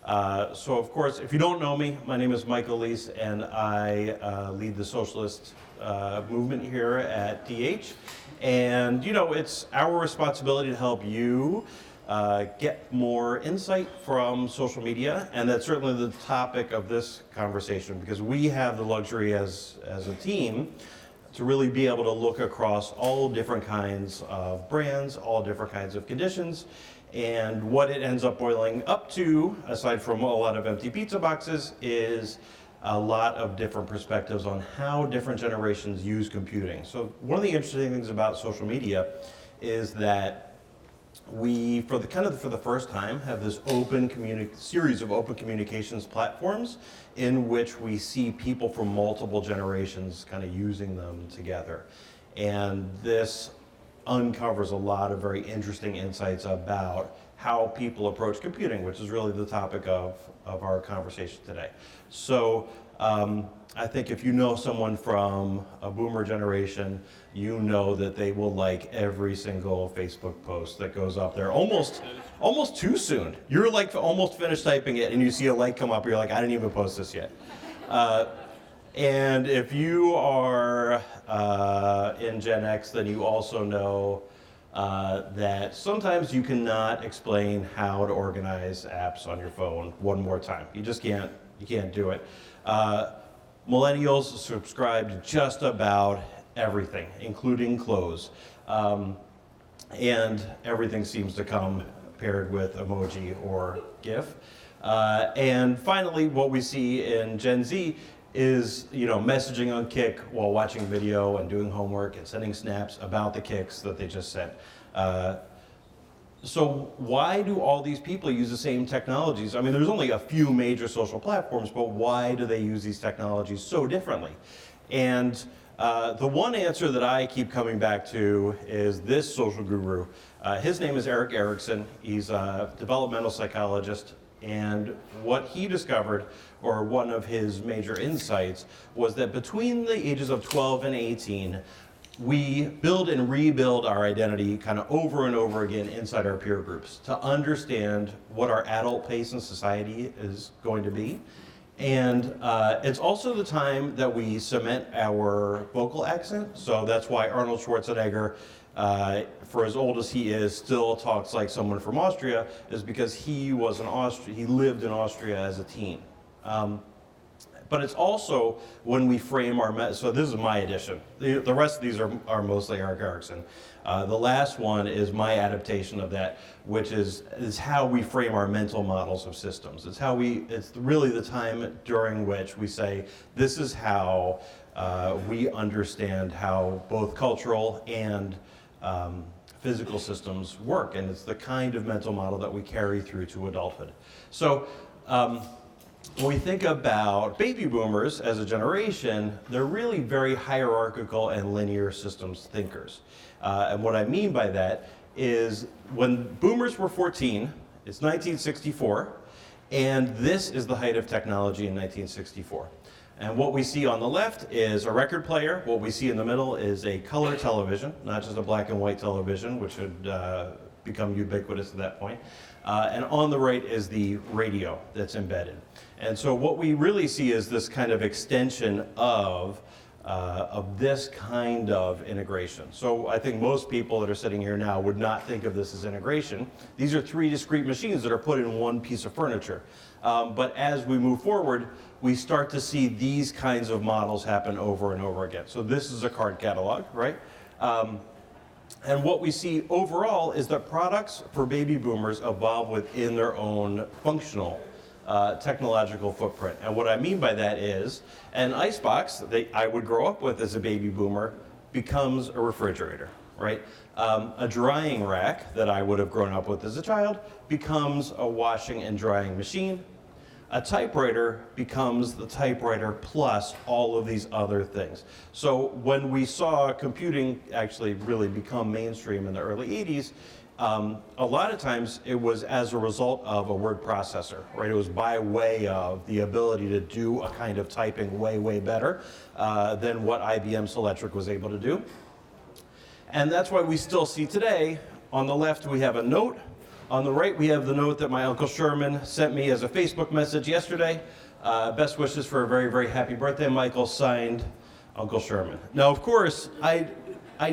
So of course, if you don't know me, my name is Michael Leis, and I lead the socialist movement here at DH. And you know, it's our responsibility to help you get more insight from social media, and that's certainly the topic of this conversation, because we have the luxury as a team to really be able to look across all different kinds of brands, all different kinds of conditions, and what it ends up boiling up to, aside from a lot of empty pizza boxes, is a lot of different perspectives on how different generations use computing. So one of the interesting things about social media is that we, for the first time, have this series of open communications platforms in which we see people from multiple generations kind of using them together. And this uncovers a lot of very interesting insights about how people approach computing, which is really the topic of our conversation today. So I think if you know someone from a boomer generation, you know that they will like every single Facebook post that goes up there almost too soon. You're like almost finished typing it and you see a like come up, you're like, I didn't even post this yet. And if you are in Gen X, then you also know that sometimes you cannot explain how to organize apps on your phone one more time. You just can't do it. Millennials subscribe to just about everything, including clothes. And everything seems to come paired with emoji or GIF. And finally, what we see in Gen Z is, you know, messaging on Kik while watching video and doing homework and sending snaps about the Kiks that they just sent. So why do all these people use the same technologies? I mean, there's only a few major social platforms, but why do they use these technologies so differently? And the one answer that I keep coming back to is this social guru. His name is Erik Erikson. He's a developmental psychologist. And what he discovered, or one of his major insights, was that between the ages of 12 and 18, we build and rebuild our identity kind of over and over again inside our peer groups to understand what our adult pace in society is going to be. And it's also the time that we cement our vocal accent. So that's why Arnold Schwarzenegger, for as old as he is, still talks like someone from Austria, is because he lived in Austria as a teen. But it's also when we frame so this is my edition. The rest of these are mostly Erik Erikson. The last one is my adaptation of that, which is how we frame our mental models of systems. It's really the time during which we say, this is how we understand how both cultural and physical systems work, and it's the kind of mental model that we carry through to adulthood. So when we think about baby boomers as a generation, they're really very hierarchical and linear systems thinkers. And what I mean by that is when boomers were 14, it's 1964, and this is the height of technology in 1964. And what we see on the left is a record player. What we see in the middle is a color television, not just a black and white television, which had become ubiquitous at that point. And on the right is the radio that's embedded. And so what we really see is this kind of extension of this kind of integration. So I think most people that are sitting here now would not think of this as integration. These are three discrete machines that are put in one piece of furniture. But as we move forward, we start to see these kinds of models happen over and over again. So this is a card catalog, right? And what we see overall is that products for baby boomers evolve within their own functional technological footprint. And what I mean by that is an icebox that I would grow up with as a baby boomer becomes a refrigerator, right? A drying rack that I would have grown up with as a child becomes a washing and drying machine. A typewriter becomes the typewriter plus all of these other things. So when we saw computing actually really become mainstream in the early 80s, a lot of times it was as a result of a word processor, right? It was by way of the ability to do a kind of typing way, way better than what IBM Selectric was able to do. And that's why we still see today, on the left we have a note, On the right, we have the note that my Uncle Sherman sent me as a Facebook message yesterday. Best wishes for a very, very happy birthday, Michael, signed Uncle Sherman. Now, of course, I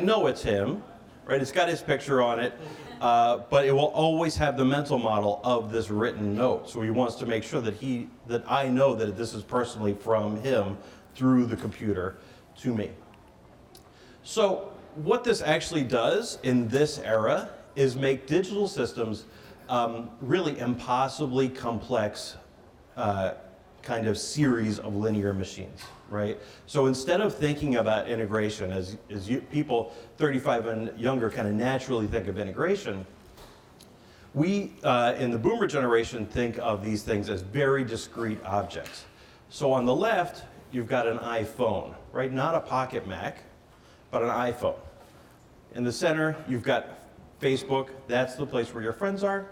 know it's him, right? It's got his picture on it, but it will always have the mental model of this written note. So he wants to make sure that I know that this is personally from him through the computer to me. So what this actually does in this era is make digital systems really impossibly complex kind of series of linear machines, right? So instead of thinking about integration as people 35 and younger kind of naturally think of integration, we in the boomer generation think of these things as very discrete objects. So on the left, you've got an iPhone, right? Not a pocket Mac, but an iPhone. In the center, you've got Facebook. That's the place where your friends are.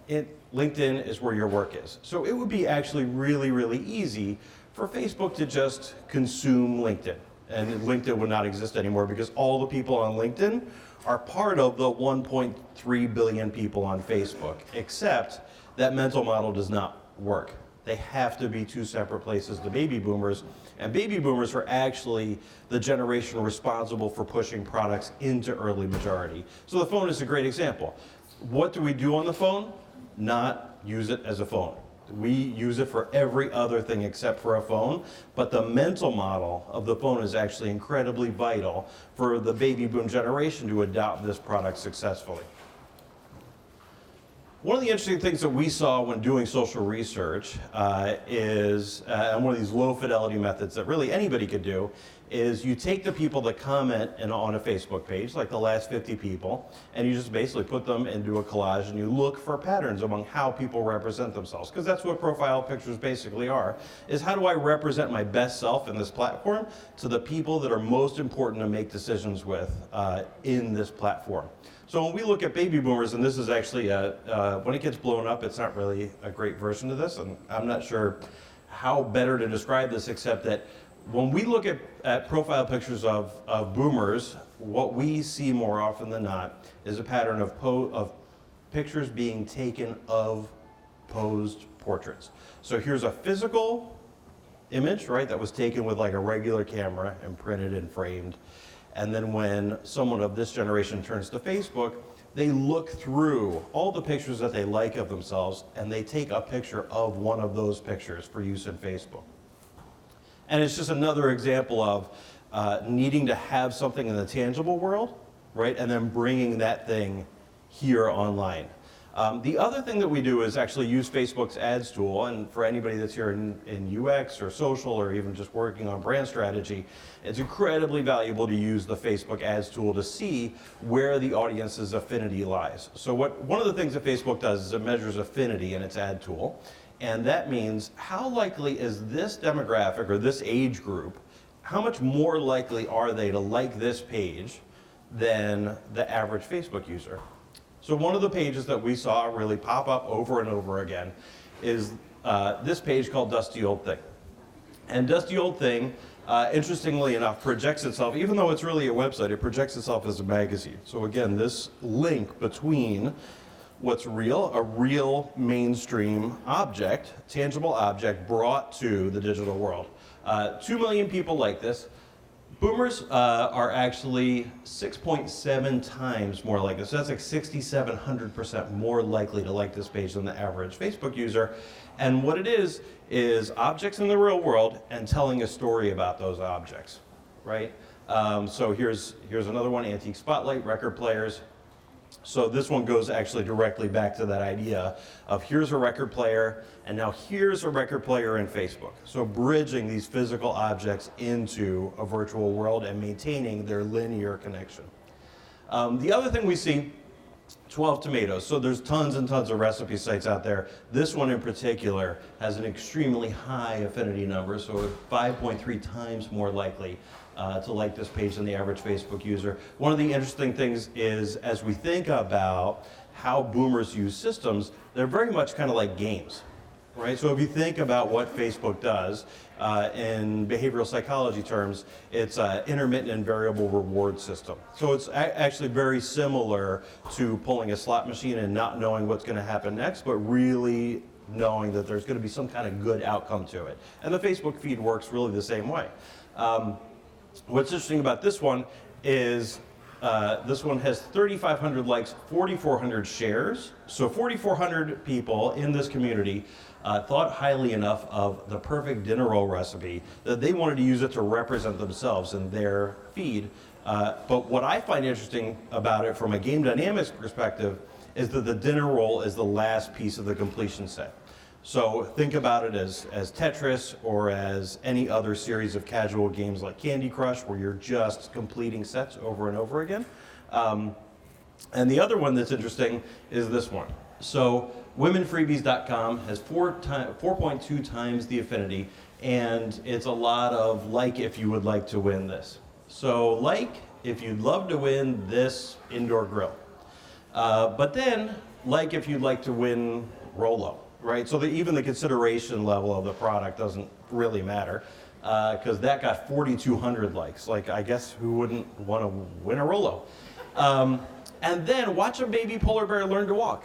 LinkedIn is where your work is. So it would be actually really, really easy for Facebook to just consume LinkedIn. And LinkedIn would not exist anymore because all the people on LinkedIn are part of the 1.3 billion people on Facebook, except that mental model does not work. They have to be two separate places, the baby boomers. And baby boomers are actually the generation responsible for pushing products into early majority. So the phone is a great example. What do we do on the phone? Not use it as a phone. We use it for every other thing except for a phone, but the mental model of the phone is actually incredibly vital for the baby boom generation to adopt this product successfully. One of the interesting things that we saw when doing social research is one of these low fidelity methods that really anybody could do is you take the people that comment on a Facebook page, like the last 50 people, and you just basically put them into a collage and you look for patterns among how people represent themselves. Because that's what profile pictures basically are, is how do I represent my best self in this platform to the people that are most important to make decisions with in this platform. So when we look at baby boomers, and this is actually, when it gets blown up, it's not really a great version of this, and I'm not sure how better to describe this except that when we look at profile pictures of boomers, what we see more often than not is a pattern of pictures being taken of posed portraits. So here's a physical image, right, that was taken with like a regular camera and printed and framed. And then when someone of this generation turns to Facebook, they look through all the pictures that they like of themselves and they take a picture of one of those pictures for use in Facebook. And it's just another example of needing to have something in the tangible world, right? And then bringing that thing here online. The other thing that we do is actually use Facebook's ads tool. And for anybody that's here in UX or social or even just working on brand strategy, it's incredibly valuable to use the Facebook ads tool to see where the audience's affinity lies. So one of the things that Facebook does is it measures affinity in its ad tool. And that means how likely is this demographic or this age group, how much more likely are they to like this page than the average Facebook user? So one of the pages that we saw really pop up over and over again is this page called Dusty Old Thing. And Dusty Old Thing, interestingly enough, projects itself, even though it's really a website, it projects itself as a magazine. So again, this link between what's real, a real mainstream object, tangible object brought to the digital world. 2 million people like this. Boomers are actually 6.7 times more like this. So that's like 6,700% more likely to like this page than the average Facebook user. And what it is objects in the real world and telling a story about those objects, right? So here's another one, Antique Spotlight, record players. So this one goes actually directly back to that idea of here's a record player, and now here's a record player in Facebook. So bridging these physical objects into a virtual world and maintaining their linear connection. The other thing we see, 12 tomatoes. So there's tons and tons of recipe sites out there. This one in particular has an extremely high affinity number, so 5.3 times more likely to like this page than the average Facebook user. One of the interesting things is, as we think about how boomers use systems, they're very much kind of like games, right? So if you think about what Facebook does in behavioral psychology terms, it's an intermittent and variable reward system. So it's actually very similar to pulling a slot machine and not knowing what's going to happen next, but really knowing that there's going to be some kind of good outcome to it. And the Facebook feed works really the same way. What's interesting about this one is this one has 3,500 likes, 4,400 shares. So 4,400 people in this community thought highly enough of the perfect dinner roll recipe that they wanted to use it to represent themselves in their feed. But what I find interesting about it from a game dynamics perspective is that the dinner roll is the last piece of the completion set. So think about it as Tetris or as any other series of casual games like Candy Crush where you're just completing sets over and over again. And the other one that's interesting is this one. So womenfreebies.com has 4.2 times the affinity, and it's a lot of like if you would like to win this. So like if you'd love to win this indoor grill. But then like if you'd like to win Rolo. Right, so even the consideration level of the product doesn't really matter because that got 4,200 likes. Like, I guess who wouldn't want to win a Rolo? And then watch a baby polar bear learn to walk.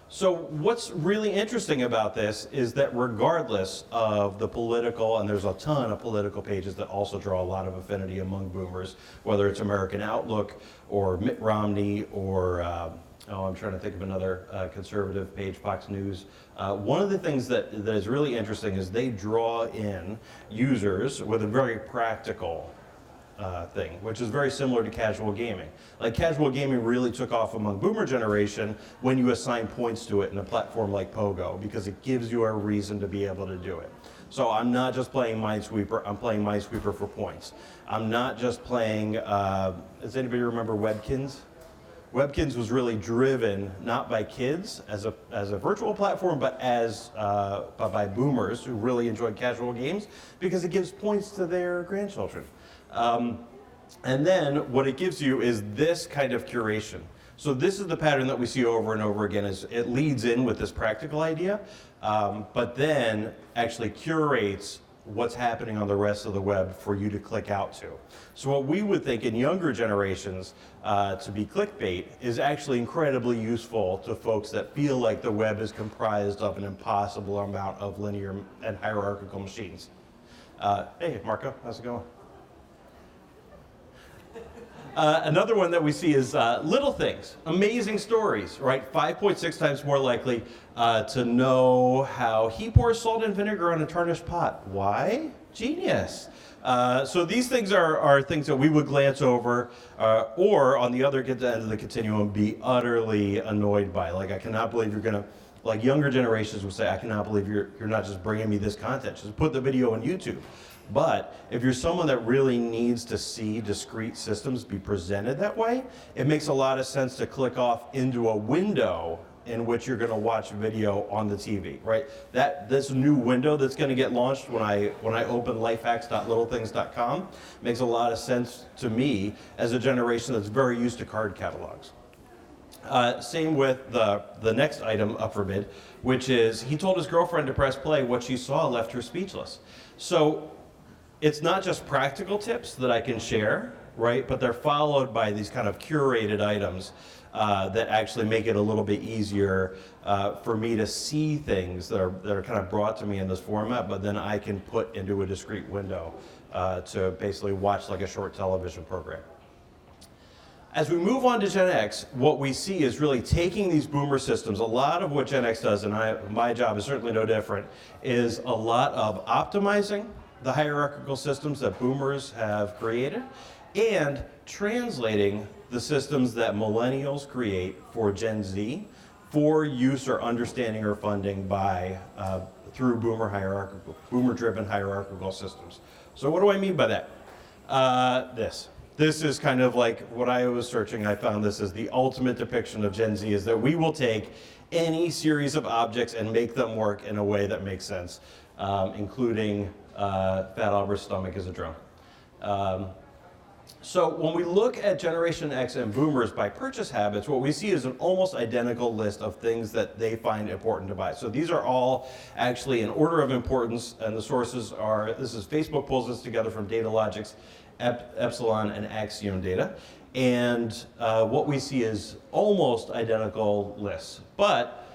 So what's really interesting about this is that regardless of the political, and there's a ton of political pages that also draw a lot of affinity among boomers, whether it's American Outlook or Mitt Romney or I'm trying to think of another conservative page, Fox News. One of the things that is really interesting is they draw in users with a very practical thing, which is very similar to casual gaming. Like casual gaming really took off among boomer generation when you assign points to it in a platform like Pogo because it gives you a reason to be able to do it. So I'm not just playing Minesweeper, I'm playing Minesweeper for points. I'm not just playing, does anybody remember Webkins? Webkins was really driven not by kids as a virtual platform, but by boomers who really enjoyed casual games because it gives points to their grandchildren. And then what it gives you is this kind of curation. So this is the pattern that we see over and over again. Is it leads in with this practical idea, but then actually curates what's happening on the rest of the web for you to click out to. So what we would think in younger generations to be clickbait is actually incredibly useful to folks that feel like the web is comprised of an impossible amount of linear and hierarchical machines. Hey, Marco, how's it going? Another one that we see is little things, amazing stories, right? 5.6 times more likely to know how he pours salt and vinegar on a tarnished pot. Why? Genius. So these things are things that we would glance over or on the other end of the continuum be utterly annoyed by. Like, I cannot believe you're going to, like younger generations would say, I cannot believe you're not just bringing me this content. Just put the video on YouTube. But if you're someone that really needs to see discrete systems be presented that way, it makes a lot of sense to click off into a window in which you're going to watch video on the TV, right? This new window that's going to get launched when I open lifehacks.littlethings.com makes a lot of sense to me as a generation that's very used to card catalogs. Same with the next item up for bid, which is he told his girlfriend to press play. What she saw left her speechless. So it's not just practical tips that I can share, right? But they're followed by these kind of curated items that actually make it a little bit easier for me to see things that are kind of brought to me in this format, but then I can put into a discrete window to basically watch like a short television program. As we move on to Gen X, what we see is really taking these boomer systems. A lot of what Gen X does, and my job is certainly no different, is a lot of optimizing the hierarchical systems that boomers have created and translating the systems that millennials create for Gen Z for use or understanding or funding by through boomer-driven hierarchical systems. So what do I mean by that? This is kind of like what I was searching. I found this as the ultimate depiction of Gen Z, is that we will take any series of objects and make them work in a way that makes sense, including Fat Albert's stomach is a drum. So when we look at Generation X and Boomers by purchase habits, what we see is an almost identical list of things that they find important to buy. So these are all actually in order of importance, and the sources are, this is Facebook pulls this together from Datalogic's Epsilon and Axiom data. And what we see is almost identical lists. But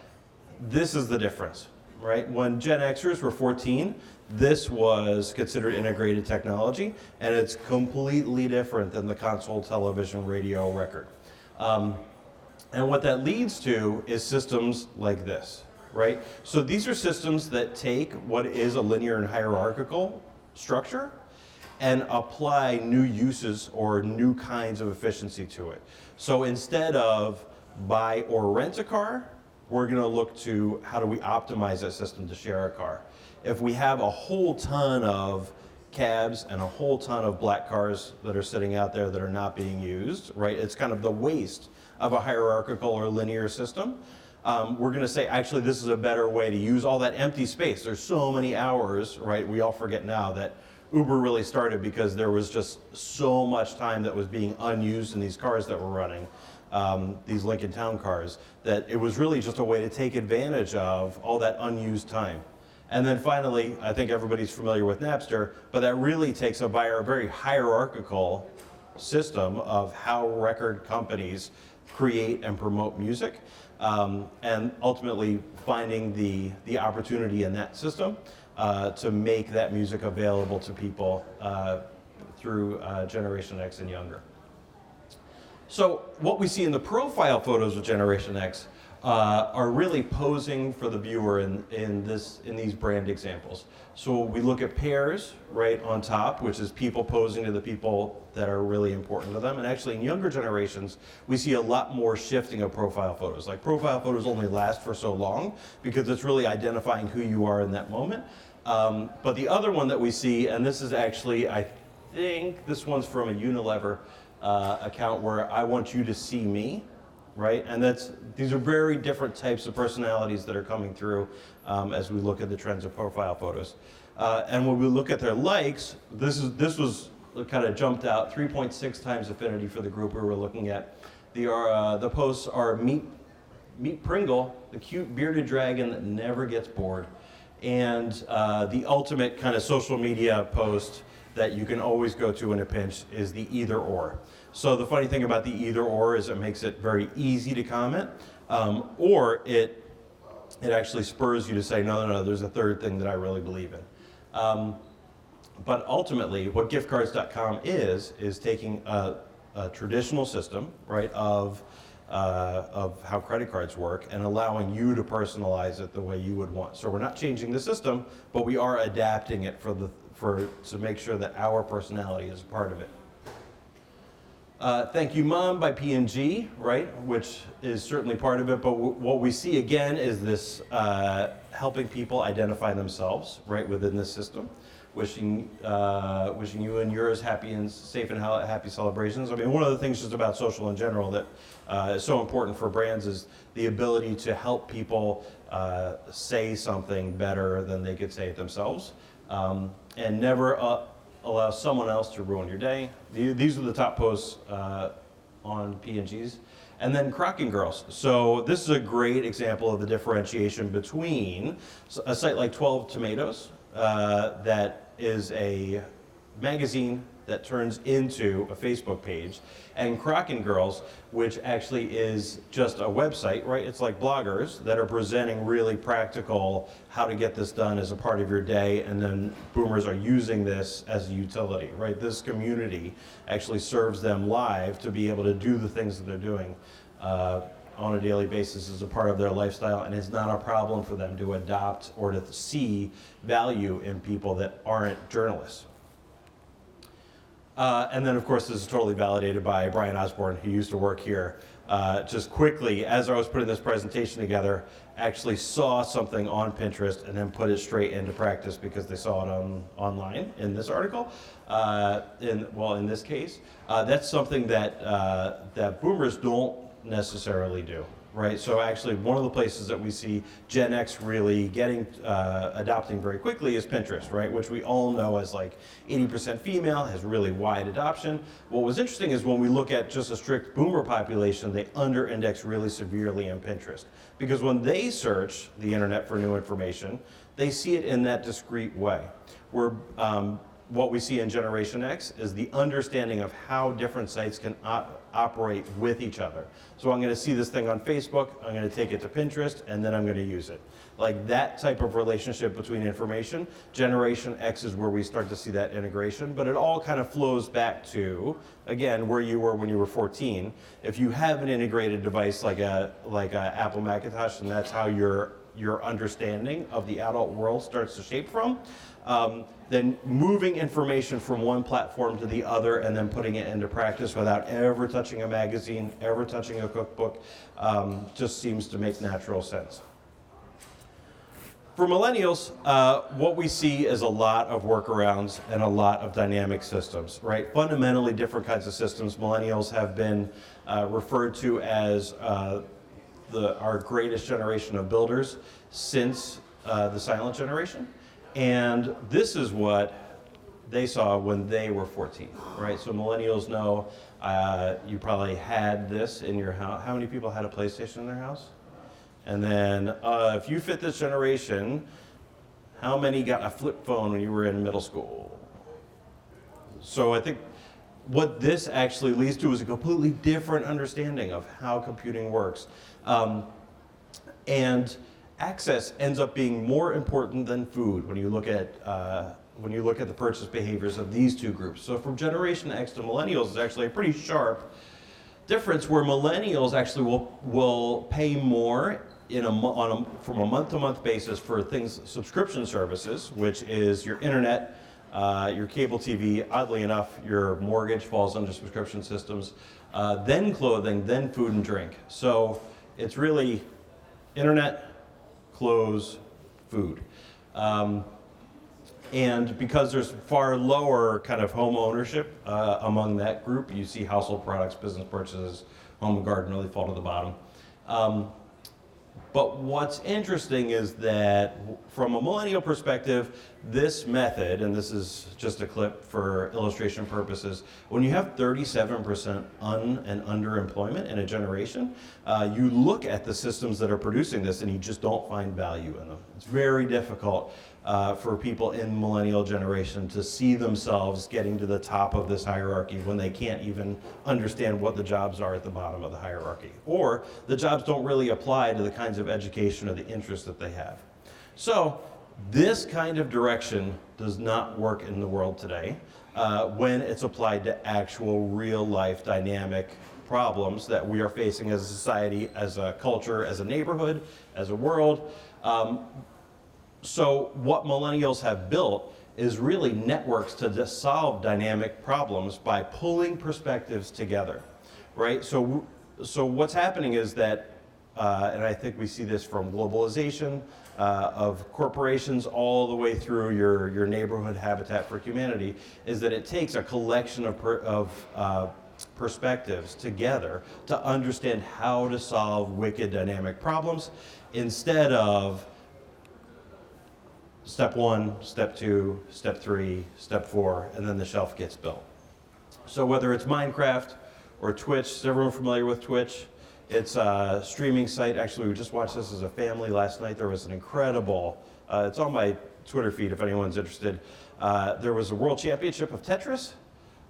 this is the difference, right? When Gen Xers were 14, this was considered integrated technology, and it's completely different than the console, television, radio, record. And what that leads to is systems like this, right? So these are systems that take what is a linear and hierarchical structure and apply new uses or new kinds of efficiency to it. So instead of buy or rent a car, we're going to look to how do we optimize that system to share a car. If we have a whole ton of cabs and a whole ton of black cars that are sitting out there that are not being used, right? It's kind of the waste of a hierarchical or linear system. We're going to say, actually, this is a better way to use all that empty space. There's so many hours, right? We all forget now that Uber really started because there was just so much time that was being unused in these cars that were running, these Lincoln Town cars, that it was really just a way to take advantage of all that unused time. And then finally, I think everybody's familiar with Napster, but that really takes a very hierarchical system of how record companies create and promote music, and ultimately finding the opportunity in that system to make that music available to people through Generation X and younger. So what we see in the profile photos of Generation X are really posing for the viewer in these brand examples. So we look at pairs right on top, which is people posing to the people that are really important to them. And actually in younger generations, we see a lot more shifting of profile photos. Like profile photos only last for so long because it's really identifying who you are in that moment. But the other one that we see, and this is actually, I think this one's from a Unilever account where I want you to see me. Right, and these are very different types of personalities that are coming through as we look at the trends of profile photos. And when we look at their likes, this was kind of jumped out 3.6 times affinity for the group we were looking at. The posts are meet Pringle, the cute bearded dragon that never gets bored, and the ultimate kind of social media post that you can always go to in a pinch is the either or. So the funny thing about the either or is it makes it very easy to comment, or it actually spurs you to say, no, there's a third thing that I really believe in. But ultimately, what giftcards.com is taking a traditional system, right, of how credit cards work and allowing you to personalize it the way you would want. So we're not changing the system, but we are adapting it to make sure that our personality is a part of it. Thank You Mom by P&G, right, which is certainly part of it, but what we see again is this helping people identify themselves, right, within this system. Wishing you and yours happy and safe and happy celebrations. I mean, one of the things just about social in general that is so important for brands is the ability to help people say something better than they could say it themselves, and never allow someone else to ruin your day. These are the top posts on P&G's. And then Crocking Girls. So this is a great example of the differentiation between a site like 12 Tomatoes, that is a magazine that turns into a Facebook page, and Crocking Girls, which actually is just a website, right? It's like bloggers that are presenting really practical how to get this done as a part of your day, and then boomers are using this as a utility, right? This community actually serves them live to be able to do the things that they're doing on a daily basis as a part of their lifestyle, and it's not a problem for them to adopt or to see value in people that aren't journalists. And then, of course, this is totally validated by Brian Osborne, who used to work here. Just quickly, as I was putting this presentation together, actually saw something on Pinterest and then put it straight into practice because they saw it online in this article. In this case, that's something that boomers don't necessarily do, right? So actually one of the places that we see Gen X really adopting very quickly is Pinterest, right? Which we all know as like 80% female, has really wide adoption. What was interesting is when we look at just a strict boomer population, they under-index really severely in Pinterest. Because when they search the internet for new information, they see it in that discrete way. Where what we see in Generation X is the understanding of how different sites can operate with each other. So I'm going to see this thing on Facebook, I'm going to take it to Pinterest, and then I'm going to use it. Like that type of relationship between information, Generation X is where we start to see that integration, but it all kind of flows back to, again, where you were when you were 14. If you have an integrated device like a Apple Macintosh, and that's how your understanding of the adult world starts to shape from, then moving information from one platform to the other and then putting it into practice without ever touching a magazine, ever touching a cookbook, just seems to make natural sense. For millennials, what we see is a lot of workarounds and a lot of dynamic systems, right? Fundamentally different kinds of systems. Millennials have been referred to as our greatest generation of builders since the silent generation. And this is what they saw when they were 14, right? So millennials know you probably had this in your house. How many people had a PlayStation in their house? And then if you fit this generation, how many got a flip phone when you were in middle school? So I think what this actually leads to is a completely different understanding of how computing works. And access ends up being more important than food when you look at the purchase behaviors of these two groups. So from Generation X to Millennials is actually a pretty sharp difference where Millennials actually will pay more from a month-to-month basis for things, subscription services, which is your internet, your cable TV. Oddly enough, your mortgage falls under subscription systems, then clothing, then food and drink. So it's really internet, clothes, food. And because there's far lower kind of home ownership among that group, you see household products, business purchases, home and garden really fall to the bottom. But what's interesting is that from a millennial perspective, this method, and this is just a clip for illustration purposes, when you have 37% and underemployment in a generation, you look at the systems that are producing this and you just don't find value in them. It's very difficult for people in millennial generation to see themselves getting to the top of this hierarchy when they can't even understand what the jobs are at the bottom of the hierarchy. Or the jobs don't really apply to the kinds of education or the interests that they have. So this kind of direction does not work in the world today when it's applied to actual real life dynamic problems that we are facing as a society, as a culture, as a neighborhood, as a world. So what millennials have built is really networks to just solve dynamic problems by pulling perspectives together, right? So what's happening is that, and I think we see this from globalization of corporations all the way through your neighborhood Habitat for Humanity, is that it takes a collection of perspectives together to understand how to solve wicked dynamic problems instead of step 1, step 2, step 3, step 4, and then the shelf gets built. So whether it's Minecraft or Twitch, is everyone familiar with Twitch? It's a streaming site. Actually, we just watched this as a family last night. There was an incredible, it's on my Twitter feed if anyone's interested. There was a world championship of Tetris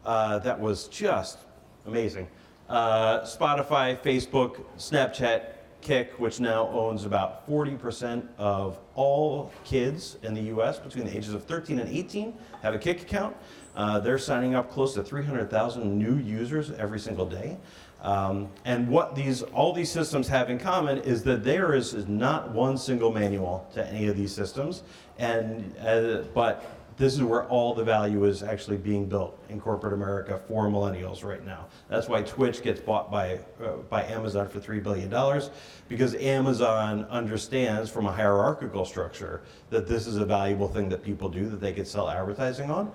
that was just amazing. Spotify, Facebook, Snapchat, Kick, which now owns about 40% of all kids in the US between the ages of 13 and 18 have a Kick account. They're signing up close to 300,000 new users every single day. And what all these systems have in common is that there is not one single manual to any of these systems, but this is where all the value is actually being built in corporate America for millennials right now. That's why Twitch gets bought by Amazon for $3 billion, because Amazon understands from a hierarchical structure that this is a valuable thing that people do that they could sell advertising on.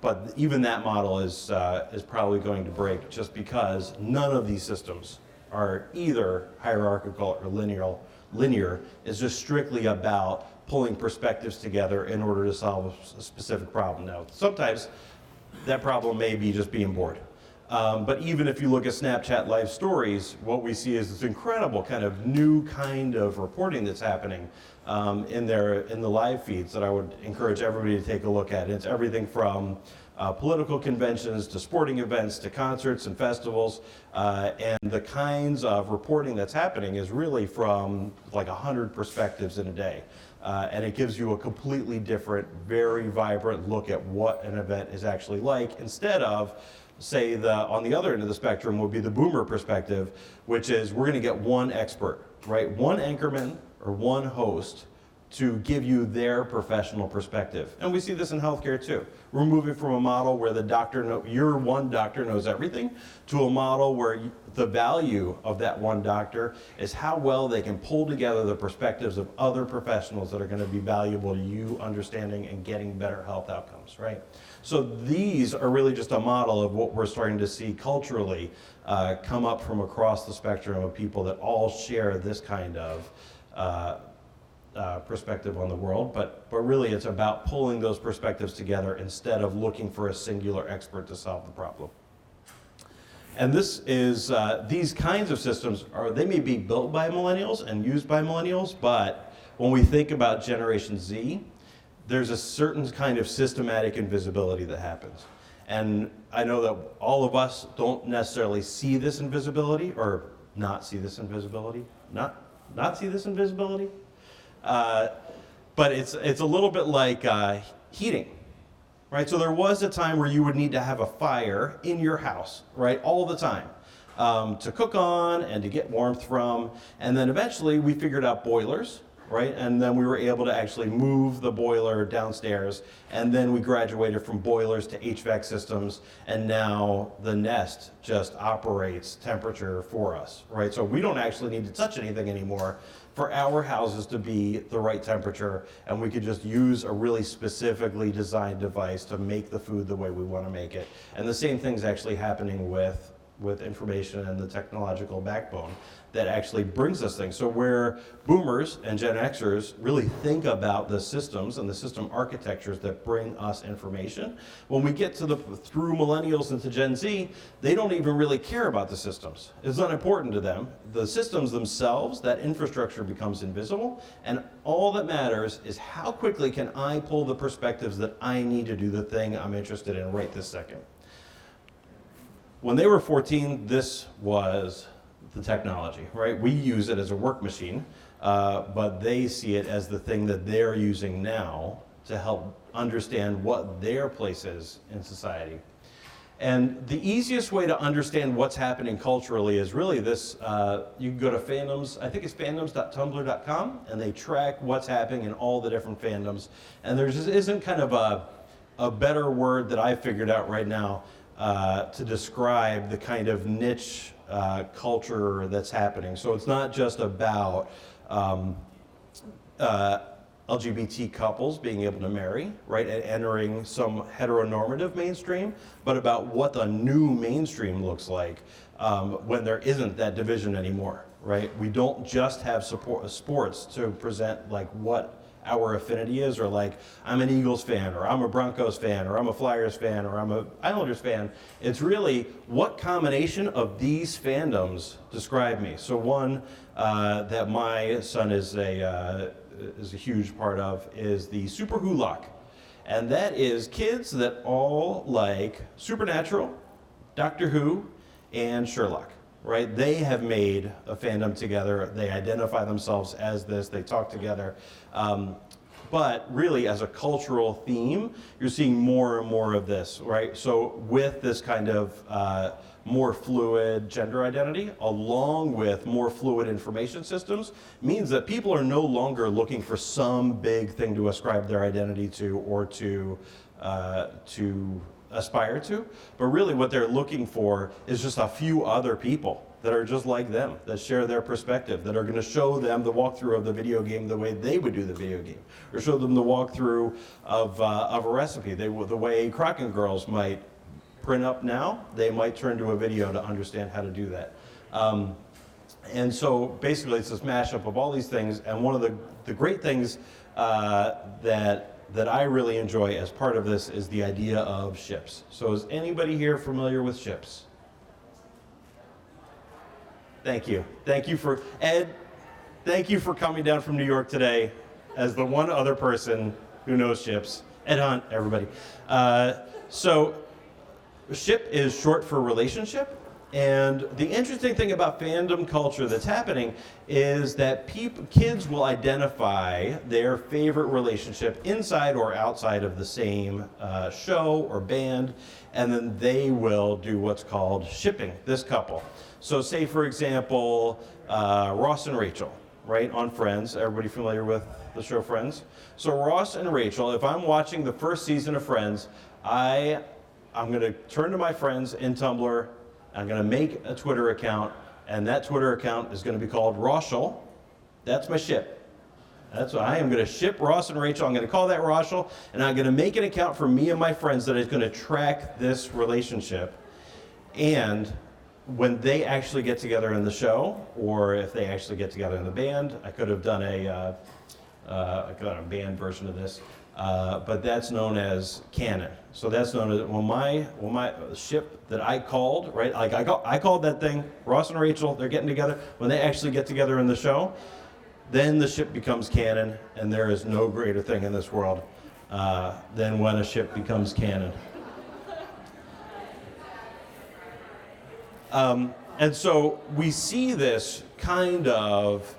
But even that model is probably going to break just because none of these systems are either hierarchical or linear is just strictly about pulling perspectives together in order to solve a specific problem. Now, sometimes that problem may be just being bored. But even if you look at Snapchat live stories, what we see is this incredible kind of new kind of reporting that's happening in the live feeds that I would encourage everybody to take a look at. And it's everything from political conventions to sporting events to concerts and festivals. And the kinds of reporting that's happening is really from like 100 perspectives in a day. And it gives you a completely different, very vibrant look at what an event is actually like, instead of, say, on the other end of the spectrum would be the boomer perspective, which is we're going to get one expert, right? One anchorman or one host to give you their professional perspective. And we see this in healthcare too. We're moving from a model where your one doctor knows everything to a model where the value of that one doctor is how well they can pull together the perspectives of other professionals that are going to be valuable to you understanding and getting better health outcomes, right? So these are really just a model of what we're starting to see culturally come up from across the spectrum of people that all share this kind of perspective on the world, but really it's about pulling those perspectives together instead of looking for a singular expert to solve the problem. And this is, these kinds of systems they may be built by millennials and used by millennials, but when we think about Generation Z, there's a certain kind of systematic invisibility that happens. And I know that all of us don't necessarily see this invisibility, or not see this invisibility, not see this invisibility. But it's a little bit like heating, right? So there was a time where you would need to have a fire in your house, right, all the time, to cook on and to get warmth from. And then eventually we figured out boilers, right? And then we were able to actually move the boiler downstairs. And then we graduated from boilers to HVAC systems. And now the Nest just operates temperature for us, right? So we don't actually need to touch anything anymore for our houses to be the right temperature, and we could just use a really specifically designed device to make the food the way we want to make it. And the same thing's actually happening with information and the technological backbone that actually brings us things. So where boomers and Gen Xers really think about the systems and the system architectures that bring us information, when we get through millennials into Gen Z, they don't even really care about the systems. It's not important to them. The systems themselves, that infrastructure becomes invisible, and all that matters is how quickly can I pull the perspectives that I need to do the thing I'm interested in right this second. When they were 14, this was the technology, right? We use it as a work machine, but they see it as the thing that they're using now to help understand what their place is in society. And the easiest way to understand what's happening culturally is really this. You can go to Fandoms, I think it's fandoms.tumblr.com, and they track what's happening in all the different fandoms. And there just isn't kind of a better word that I figured out right now to describe the kind of niche culture that's happening. So it's not just about LGBT couples being able to marry, right, and entering some heteronormative mainstream, but about what the new mainstream looks like when there isn't that division anymore, right? We don't just have sports to present like what our affinity is, or like I'm an Eagles fan, or I'm a Broncos fan, or I'm a Flyers fan, or I'm a Islanders fan. It's really what combination of these fandoms describe me. So one that my son is a huge part of is the Super Who Lock. And that is kids that all like Supernatural, Doctor Who, and Sherlock. Right? They have made a fandom together. They identify themselves as this. They talk together. But really, as a cultural theme, you're seeing more and more of this, right? So with this kind of more fluid gender identity, along with more fluid information systems, means that people are no longer looking for some big thing to ascribe their identity to or to aspire to, but really what they're looking for is just a few other people that are just like them, that share their perspective, that are going to show them the walkthrough of the video game the way they would do the video game, or show them the walkthrough of a recipe. The way Crock girls might print up now, they might turn to a video to understand how to do that. And so basically it's this mashup of all these things, and one of the great things that I really enjoy as part of this is the idea of ships. So is anybody here familiar with ships? Thank you. Thank you for, Ed, thank you for coming down from New York today as the one other person who knows ships. Ed Hunt, everybody. So ship is short for relationship. And the interesting thing about fandom culture that's happening is that kids will identify their favorite relationship inside or outside of the same show or band, and then they will do what's called shipping this couple. So say, for example, Ross and Rachel, right, on Friends. Everybody familiar with the show Friends? So Ross and Rachel, if I'm watching the first season of Friends, I'm going to turn to my friends in Tumblr. I'm going to make a Twitter account, and that Twitter account is going to be called Roshel. That's my ship. That's what I am going to ship Ross and Rachel. I'm going to call that Roshel, and I'm going to make an account for me and my friends that is going to track this relationship. And when they actually get together in the show, or if they actually get together in the band, I could have done a band version of this. But that's known as canon. So that's known as when my ship that I called, right? Like I called that thing, Ross and Rachel, they're getting together. When they actually get together in the show, then the ship becomes canon, and there is no greater thing in this world than when a ship becomes canon. And so we see this kind of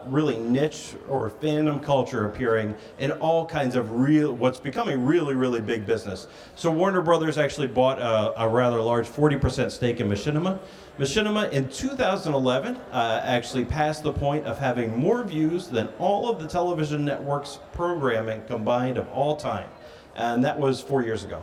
really niche or fandom culture appearing in all kinds of what's becoming really, really big business. So Warner Brothers actually bought a rather large 40% stake in Machinima. Machinima in 2011 actually passed the point of having more views than all of the television networks programming combined of all time. And that was 4 years ago.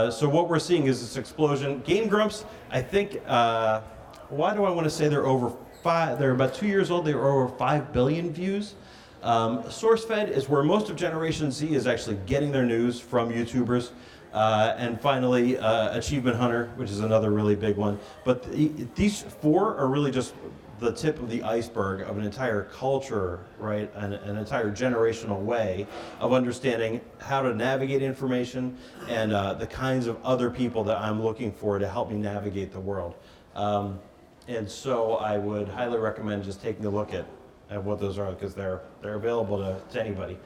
So what we're seeing is this explosion. Game Grumps, I think, why do I want to say they're about 2 years old, they were over 5 billion views. SourceFed is where most of Generation Z is actually getting their news from YouTubers. And finally, Achievement Hunter, which is another really big one. But these four are really just the tip of the iceberg of an entire culture, right? An entire generational way of understanding how to navigate information and the kinds of other people that I'm looking for to help me navigate the world. And so I would highly recommend just taking a look at what those are, because they're available to anybody.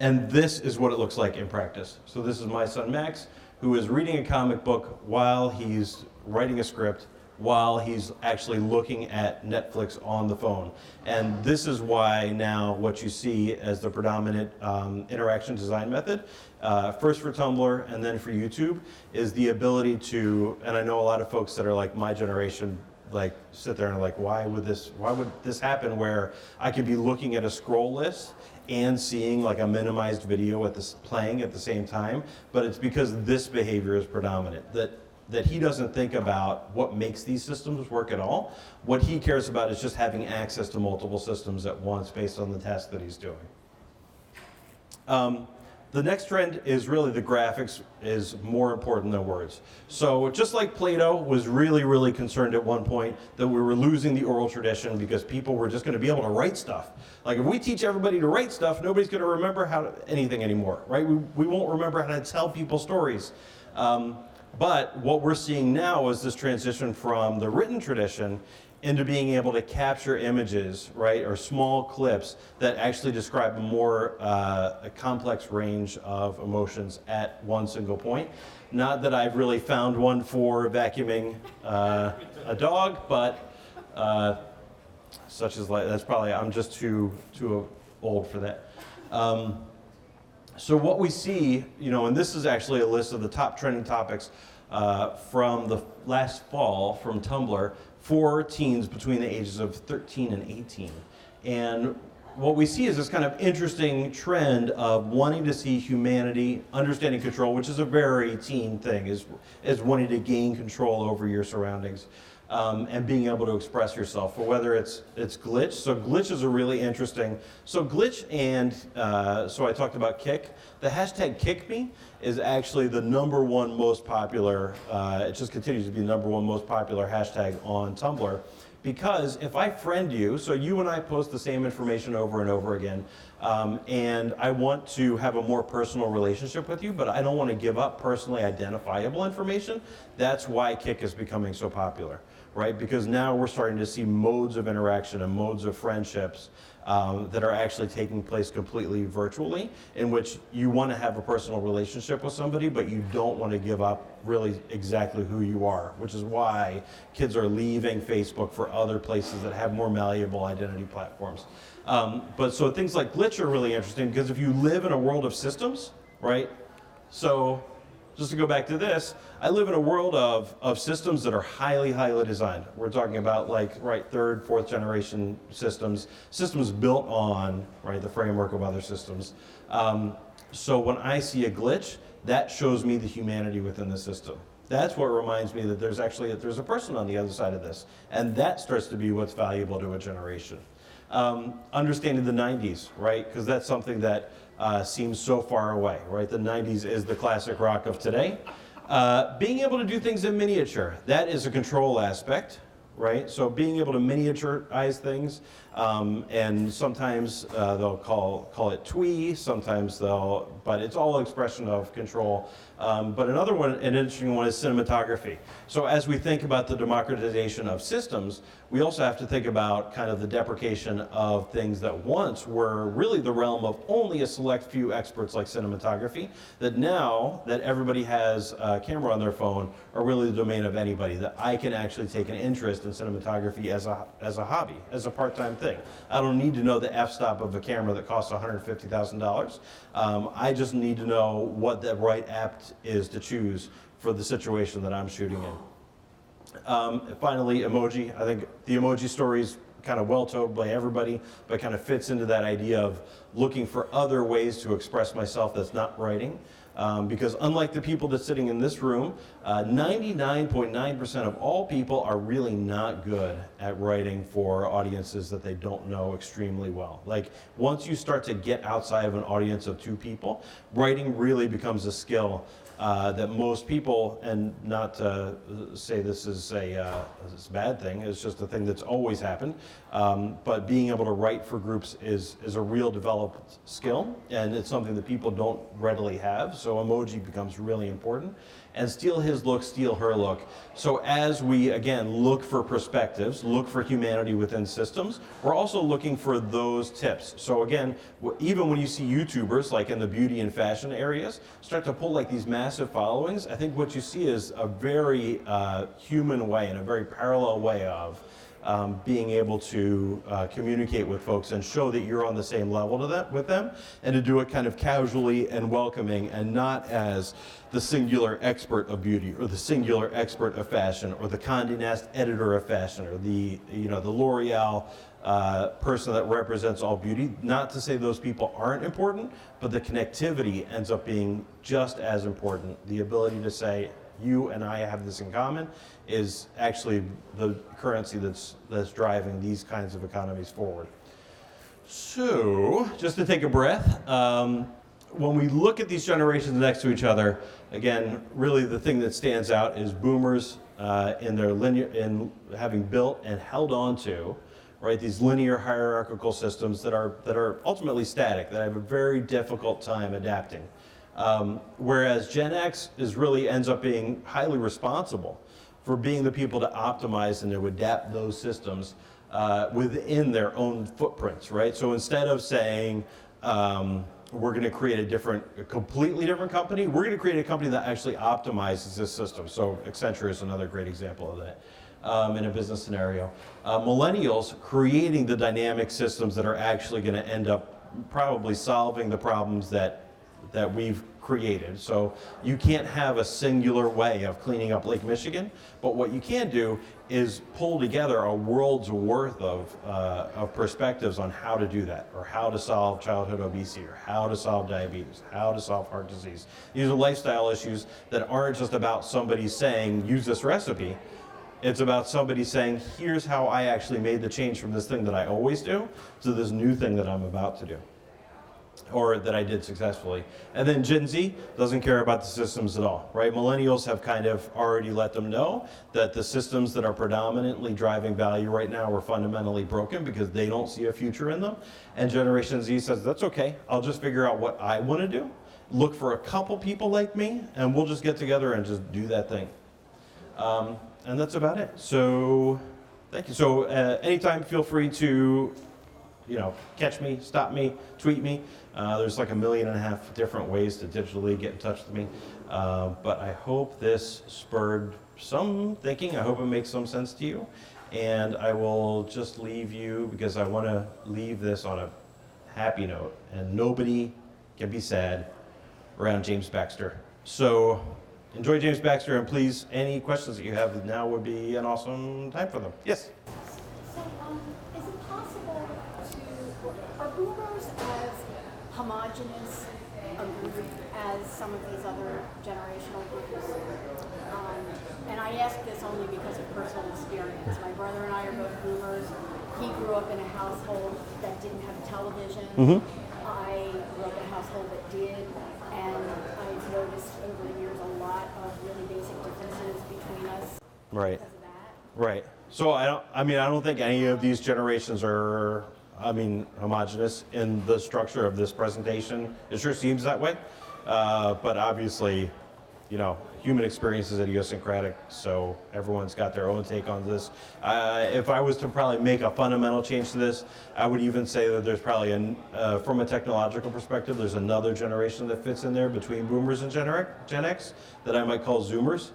And this is what it looks like in practice. So this is my son Max, who is reading a comic book while he's writing a script, while he's actually looking at Netflix on the phone. And this is why now what you see as the predominant interaction design method, first for Tumblr and then for YouTube, is the ability to, and I know a lot of folks that are like my generation, like sit there and like, why would this happen where I could be looking at a scroll list and seeing like a minimized video playing at the same time? But it's because this behavior is predominant, that he doesn't think about what makes these systems work at all. What he cares about is just having access to multiple systems at once based on the task that he's doing. The next trend is really the graphics is more important than words. So just like Plato was really, really concerned at one point that we were losing the oral tradition because people were just going to be able to write stuff. Like if we teach everybody to write stuff, nobody's going to remember anything anymore, right? We won't remember how to tell people stories. But what we're seeing now is this transition from the written tradition into being able to capture images, right, or small clips that actually describe a complex range of emotions at one single point. Not that I've really found one for vacuuming a dog, but such as like, that's probably, I'm just too old for that. So what we see, and this is actually a list of the top trending topics from the last fall from Tumblr for teens between the ages of 13 and 18. And what we see is this kind of interesting trend of wanting to see humanity, understanding control, which is a very teen thing, is wanting to gain control over your surroundings. and being able to express yourself, or whether it's glitch. So glitches are really interesting. So glitch and, so I talked about kick. The hashtag kick me is actually the #1 most popular, it just continues to be the #1 most popular hashtag on Tumblr. Because if I friend you, so you and I post the same information over and over again, and I want to have a more personal relationship with you, but I don't want to give up personally identifiable information, that's why Kik is becoming so popular, right? Because now we're starting to see modes of interaction and modes of friendships that are actually taking place completely virtually, in which you want to have a personal relationship with somebody, but you don't want to give up really exactly who you are, which is why kids are leaving Facebook for other places that have more malleable identity platforms. But so things like glitch are really interesting because if you live in a world of systems, right? So just to go back to this, I live in a world of systems that are highly designed. We're talking about like, right, 3rd, 4th generation systems built on, right, the framework of other systems. So when I see a glitch, that shows me the humanity within the system. That's what reminds me that there's a person on the other side of this. And that starts to be what's valuable to a generation. Understanding the 90s, right? Because that's something that seems so far away, right? The 90s is the classic rock of today. Being able to do things in miniature, that is a control aspect, right? So being able to miniaturize things, and sometimes they'll call it twee, sometimes but it's all expression of control. But another one, an interesting one, is cinematography. So as we think about the democratization of systems, we also have to think about kind of the deprecation of things that once were really the realm of only a select few experts like cinematography, that now that everybody has a camera on their phone are really the domain of anybody, that I can actually take an interest in cinematography as a hobby, as a part-time thing. I don't need to know the f-stop of a camera that costs $150,000. I just need to know what the right app is to choose for the situation that I'm shooting in. Finally, emoji. I think the emoji story is kind of well told by everybody, but kind of fits into that idea of looking for other ways to express myself that's not writing. Because unlike the people that's sitting in this room, 99.9% of all people are really not good at writing for audiences that they don't know extremely well. Like, once you start to get outside of an audience of 2 people, writing really becomes a skill that most people, and not to say this is a bad thing, it's just a thing that's always happened, but being able to write for groups is a real developed skill, and it's something that people don't readily have, so emoji becomes really important. And steal his look, steal her look. So as we, again, look for perspectives, look for humanity within systems, we're also looking for those tips. So again, even when you see YouTubers, like in the beauty and fashion areas, start to pull like these massive followings, I think what you see is a very human way and a very parallel way of being able to communicate with folks and show that you're on the same level with them, and to do it kind of casually and welcoming, and not as the singular expert of beauty, or the singular expert of fashion, or the Condé Nast editor of fashion, or the L'Oreal person that represents all beauty. Not to say those people aren't important, but the connectivity ends up being just as important. The ability to say, you and I have this in common, is actually the currency that's driving these kinds of economies forward. So, just to take a breath, when we look at these generations next to each other, again, really the thing that stands out is boomers in having built and held on to, right, these linear hierarchical systems that are ultimately static, that have a very difficult time adapting. Whereas Gen X ends up being highly responsible for being the people to optimize and to adapt those systems within their own footprints, right? So instead of saying, we're going to create a completely different company, we're going to create a company that actually optimizes this system. So Accenture is another great example of that in a business scenario. Millennials creating the dynamic systems that are actually going to end up probably solving the problems that we've created. So you can't have a singular way of cleaning up Lake Michigan, but what you can do is pull together a world's worth of perspectives on how to do that, or how to solve childhood obesity, or how to solve diabetes, how to solve heart disease. These are lifestyle issues that aren't just about somebody saying, use this recipe. It's about somebody saying, here's how I actually made the change from this thing that I always do to this new thing that I'm about to do, or that I did successfully. And then Gen Z doesn't care about the systems at all, right? Millennials have kind of already let them know that the systems that are predominantly driving value right now are fundamentally broken because they don't see a future in them. And Generation Z says, that's okay, I'll just figure out what I want to do, look for a couple people like me, and we'll just get together and just do that thing. And that's about it. So, thank you. So, anytime, feel free to, catch me, stop me, tweet me. There's like 1.5 million different ways to digitally get in touch with me. But I hope this spurred some thinking. I hope it makes some sense to you. And I will just leave you, because I want to leave this on a happy note. And nobody can be sad around James Baxter. So, enjoy James Baxter, and please, any questions that you have now would be an awesome time for them. Yes? So, is it possible are boomers as homogenous a group as some of these other generational groups? And I ask this only because of personal experience. My brother and I are both boomers. He grew up in a household that didn't have television. Mm-hmm. I grew up in a household that did, and I've noticed over the years a lot of really basic differences between us. Right. Because of that. Right. So I don't think any of these generations are, homogenous in the structure of this presentation. It sure seems that way. But obviously, human experience is idiosyncratic, so everyone's got their own take on this. If I was to probably make a fundamental change to this, I would even say that there's probably, from a technological perspective, there's another generation that fits in there between boomers and Gen X that I might call Zoomers.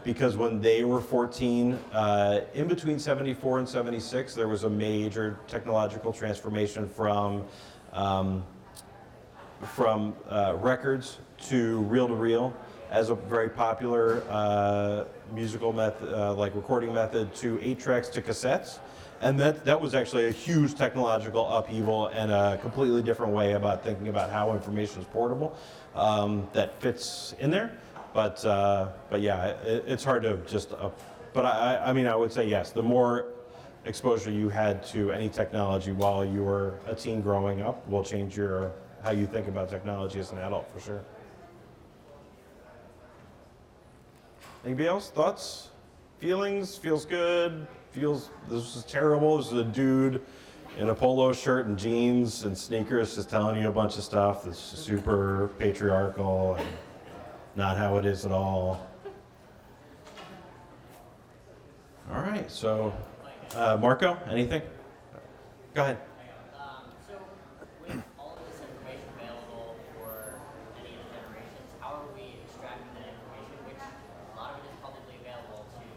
Because when they were 14, in between 74 and 76, there was a major technological transformation from records to reel as a very popular musical method, like recording method, to 8 tracks to cassettes. And that was actually a huge technological upheaval and a completely different way about thinking about how information is portable that fits in there. But yeah, it's hard to just, but I would say yes, the more exposure you had to any technology while you were a teen growing up will change how you think about technology as an adult, for sure. Anybody else? Thoughts? Feelings? Feels good? Feels this is terrible? This is a dude in a polo shirt and jeans and sneakers just telling you a bunch of stuff that's super patriarchal and not how it is at all. All right, so Marco, anything? Go ahead. So with all of this information available for any of the generations, how are we extracting that information, which a lot of it is publicly available, to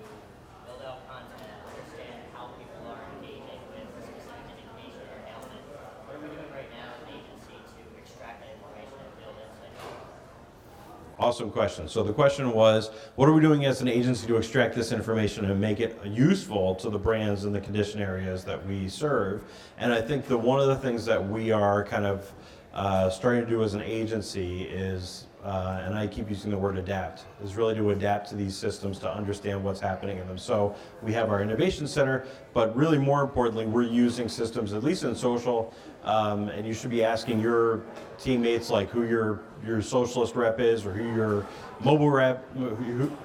build out content, understand how people are engaging with a specific education or element? What are we doing right now as an agency to extract that information and build insight? Awesome question. So the question was, what are we doing as an agency to extract this information and make it useful to the brands and the condition areas that we serve? And I think that one of the things that we are kind of starting to do as an agency is, and I keep using the word adapt, is really to adapt to these systems to understand what's happening in them. So we have our innovation center, but really more importantly, we're using systems, at least in social, and you should be asking your teammates like who your socialist rep is, or who your mobile rep,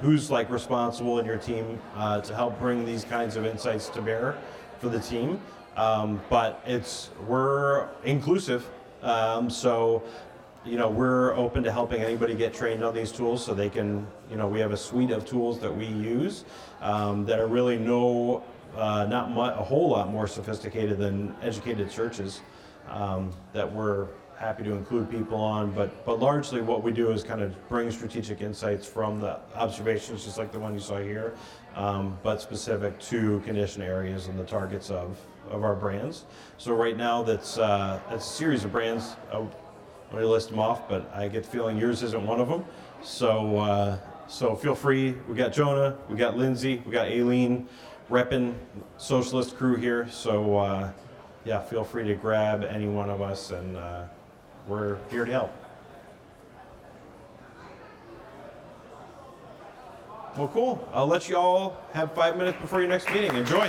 who's like responsible in your team to help bring these kinds of insights to bear for the team. But we're inclusive, so we're open to helping anybody get trained on these tools so they can, we have a suite of tools that we use that are really a whole lot more sophisticated than educated searches that we're happy to include people on, but largely what we do is kind of bring strategic insights from the observations, just like the one you saw here, but specific to condition areas and the targets of our brands. So right now that's a series of brands. Let me list them off, but I get the feeling yours isn't one of them. So feel free. We got Jonah, we got Lindsay, we got Aileen, repping socialist crew here. So yeah, feel free to grab any one of us, and we're here to help. Well, cool. I'll let you all have 5 minutes before your next meeting. Enjoy.